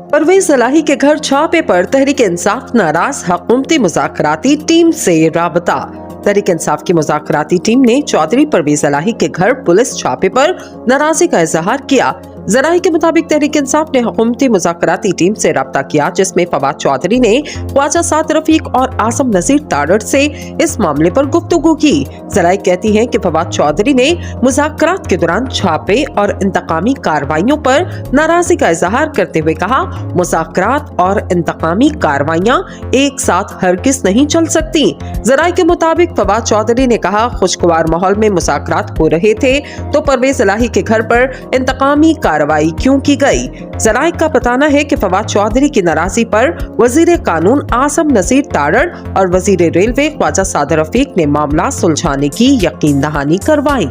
परवेज इलाही के घर छापे पर तहरीक इंसाफ नाराज हुकूमती मुज़ाकराती टीम से राबता। तहरीक इंसाफ की मुज़ाकराती टीम ने चौधरी परवेज इलाही के घर पुलिस छापे पर नाराजगी का इजहार किया। ज़राए के मुताबिक तहरीक इंसाफ ने हुकूमती मुज़ाकराती टीम से राब्ता किया, जिसमें फवाद चौधरी ने ख्वाजा साद रफीक और आसम नज़ीर तारड़ से इस मामले पर गुफ्तगू की। ज़राए कहती हैं कि फवाद चौधरी ने मुज़ाकरात के दौरान छापे और इंतकामी कार्रवाइयों पर नाराजगी का इजहार करते हुए कहा, मुज़ाकरात और इंतकामी कार्रवाइयां एक साथ हरगिज़ नहीं चल सकती। ज़राए के मुताबिक फवाद चौधरी ने कहा, खुशगवार माहौल में मुज़ाकरात हो रहे थे तो परवेज इलाही के घर पर इंतकामी कार्रवाई क्यों की गई। ज़राए का बताना है कि फवाद चौधरी की नाराजगी पर वजीर कानून आसम नज़ीर तारड़ और वजीर रेलवे ख्वाजा साद रफीक ने मामला सुलझाने की यकीन दहानी करवाई।